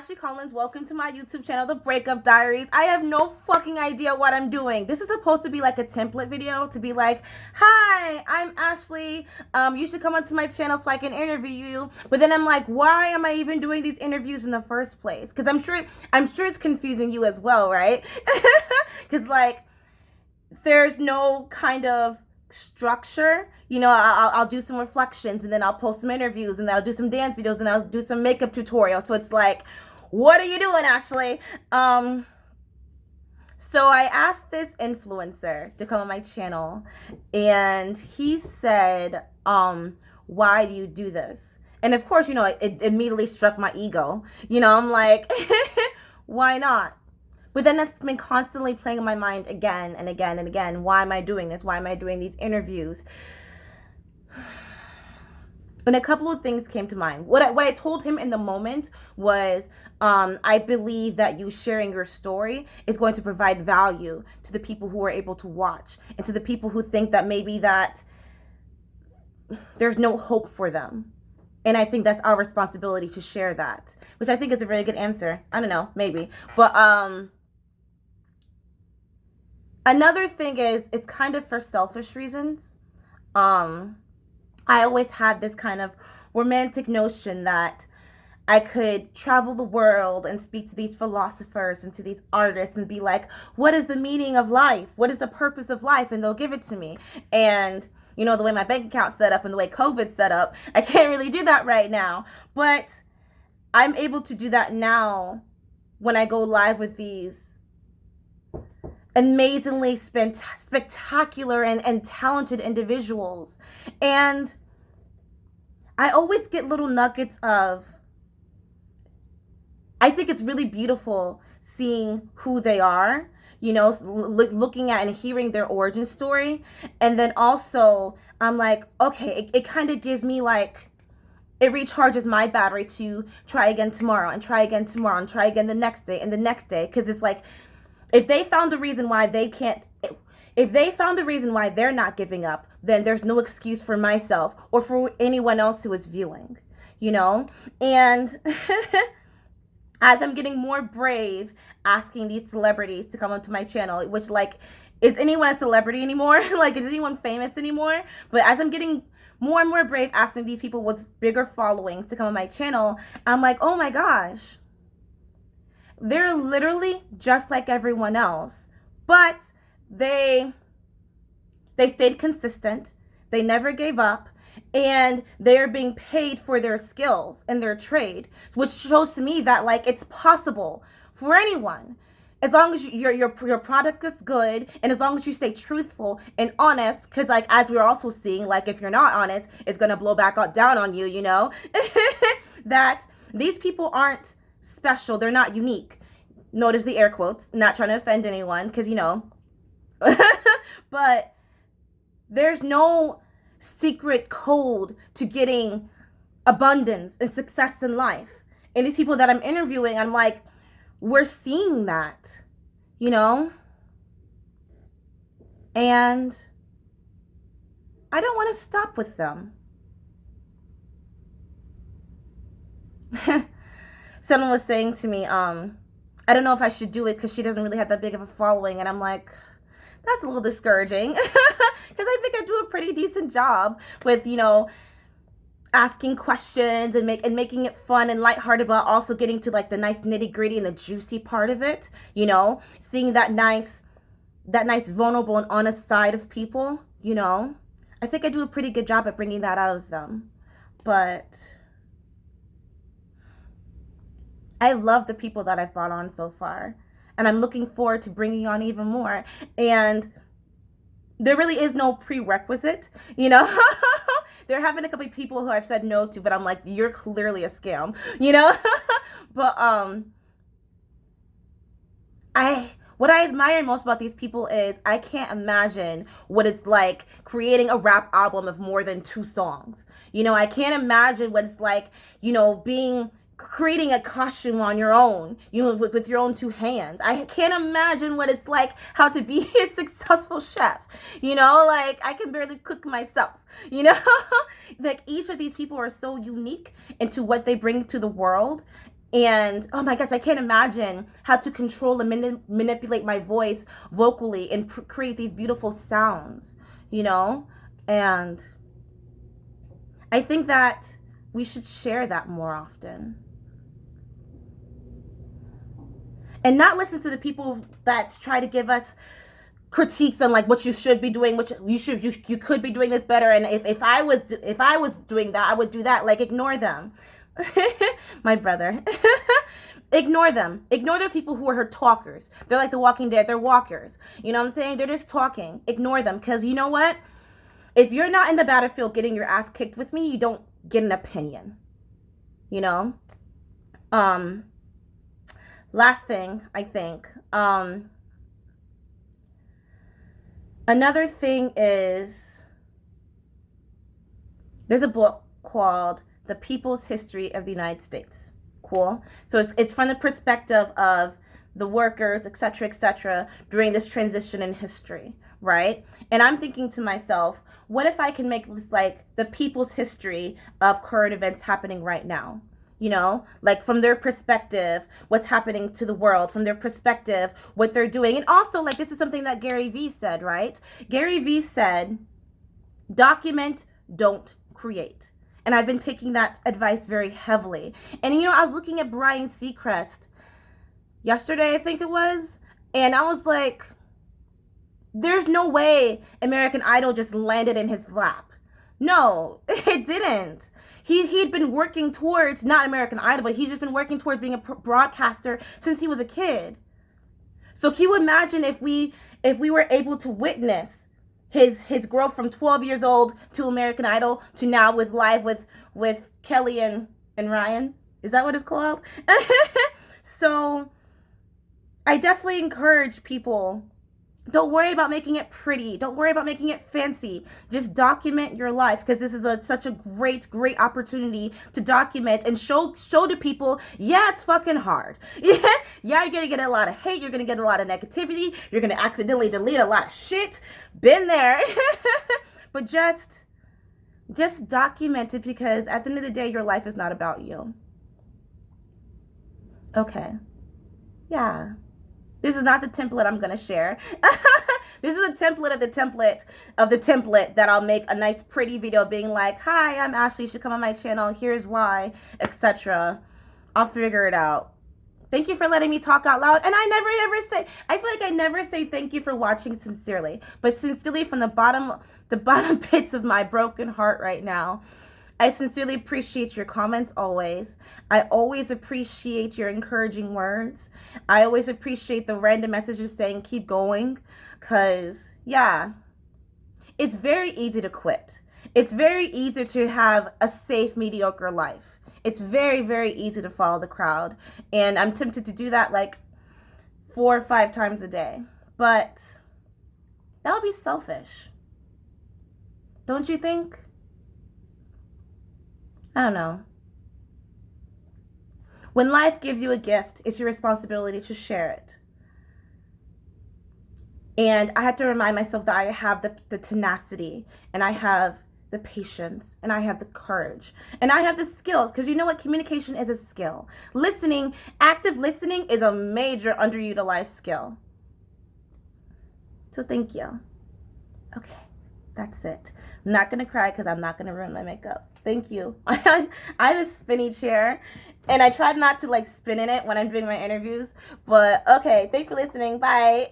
Ashley Collins. Welcome to my YouTube channel, The Breakup Diaries. I have no fucking idea what I'm doing. This is supposed to be like a template video to be like, hi, I'm Ashley. You should come onto my channel so I can interview you. But then I'm like, why am I even doing these interviews in the first place? Because I'm sure it's confusing you as well, right? Because like, there's no kind of structure. I'll do some reflections and then I'll post some interviews and then I'll do some dance videos and I'll do some makeup tutorials. So it's like, what are you doing, Ashley? So I asked this influencer to come on my channel and he said, why do you do this? And of course, it immediately struck my ego. I'm like, why not? But then that's been constantly playing in my mind again and again and again. Why am I doing this? Why am I doing these interviews? And a couple of things came to mind. What I told him in the moment was, I believe that you sharing your story is going to provide value to the people who are able to watch and to the people who think that maybe that there's no hope for them. And I think that's our responsibility to share that, which I think is a very good answer. I don't know, maybe. But another thing is, it's kind of for selfish reasons. I always had this kind of romantic notion that I could travel the world and speak to these philosophers and to these artists and be like, what is the meaning of life? What is the purpose of life? And they'll give it to me. And the way my bank account's set up and the way COVID's set up, I can't really do that right now. But I'm able to do that now when I go live with these amazingly spectacular and talented individuals. And I always get little nuggets of, I think it's really beautiful seeing who they are, looking at and hearing their origin story. And then also I'm like, okay, it kind of gives me like, it recharges my battery to try again tomorrow and try again tomorrow and try again the next day and the next day. Because it's like, if they found a reason why they're not giving up, then there's no excuse for myself or for anyone else who is viewing, And as I'm getting more brave asking these celebrities to come onto my channel, which like, is anyone a celebrity anymore? Like, is anyone famous anymore? But as I'm getting more and more brave asking these people with bigger followings to come on my channel, I'm like, oh my gosh. They're literally just like everyone else, but they stayed consistent. They never gave up, and they're being paid for their skills and their trade, which shows to me that like it's possible for anyone, as long as your product is good and as long as you stay truthful and honest. Because like, as we're also seeing, like if you're not honest, it's gonna blow back down on you. That these people aren't special. They're not unique. Notice the air quotes, not trying to offend anyone, because but there's no secret code to getting abundance and success in life. And these people that I'm interviewing, I'm like, we're seeing that, and I don't want to stop with them. Someone was saying to me, I don't know if I should do it because she doesn't really have that big of a following. And I'm like, that's a little discouraging because I think I do a pretty decent job with, asking questions and making it fun and lighthearted, but also getting to like the nice nitty gritty and the juicy part of it, seeing that nice vulnerable and honest side of people, I think I do a pretty good job at bringing that out of them. But I love the people that I've brought on so far, and I'm looking forward to bringing on even more. And there really is no prerequisite, There have been a couple of people who I've said no to, but I'm like, you're clearly a scam, But what I admire most about these people is I can't imagine what it's like creating a rap album of more than 2 songs. I can't imagine what it's like, creating a costume on your own, with your own 2 hands. I can't imagine what it's like how to be a successful chef, like I can barely cook myself, like each of these people are so unique into what they bring to the world. And oh my gosh, I can't imagine how to control and manipulate my voice vocally and create these beautiful sounds, you know? And I think that we should share that more often. And not listen to the people that try to give us critiques on like what you should be doing, what you could be doing this better, and if I was doing that, I would do that. Like, ignore them. My brother. Ignore them. Ignore those people who are her talkers. They're like the Walking Dead. They're walkers. You know what I'm saying? They're just talking. Ignore them, because you know what? If you're not in the battlefield getting your ass kicked with me, you don't get an opinion. You know? Last thing, I think. Another thing is, there's a book called The People's History of the United States. Cool. So it's from the perspective of the workers, etc., during this transition in history, right? And I'm thinking to myself, what if I can make this like the people's history of current events happening right now? You know, like from their perspective, what's happening to the world, from their perspective, what they're doing. And also, like, this is something that Gary Vee said, right? Gary Vee said, document, don't create. And I've been taking that advice very heavily. And, you know, I was looking at Brian Seacrest yesterday, I think it was, and I was like, there's no way American Idol just landed in his lap. No, it didn't. He'd been working towards, not American Idol, but he's just been working towards being a broadcaster since he was a kid. So can you imagine if we were able to witness his growth from 12 years old to American Idol to now with live with Kelly and Ryan? Is that what it's called? So I definitely encourage people, don't worry about making it pretty. Don't worry about making it fancy. Just document your life, because this is such a great opportunity to document and show to people, yeah, it's fucking hard. Yeah, you're going to get a lot of hate. You're going to get a lot of negativity. You're going to accidentally delete a lot of shit. Been there. But just document it, because at the end of the day, your life is not about you. Okay. Yeah. This is not the template I'm going to share. This is a template of the template that I'll make a nice pretty video being like, hi, I'm Ashley, you should come on my channel, here's why, etc. I'll figure it out. Thank you for letting me talk out loud. And I feel like I never say thank you for watching sincerely. But sincerely, from the bottom pits of my broken heart right now, I sincerely appreciate your comments always. I always appreciate your encouraging words. I always appreciate the random messages saying keep going, because, yeah, it's very easy to quit. It's very easy to have a safe, mediocre life. It's very, very easy to follow the crowd. And I'm tempted to do that like 4 or 5 times a day. But that would be selfish. Don't you think? I don't know. When life gives you a gift, it's your responsibility to share it. And I have to remind myself that I have the tenacity, and I have the patience, and I have the courage, and I have the skills, because you know what? Communication is a skill. Listening, active listening, is a major underutilized skill. So thank you. Okay, that's it. I'm not going to cry because I'm not going to ruin my makeup. Thank you. I have a spinny chair, and I tried not to like spin in it when I'm doing my interviews. But okay, thanks for listening. Bye.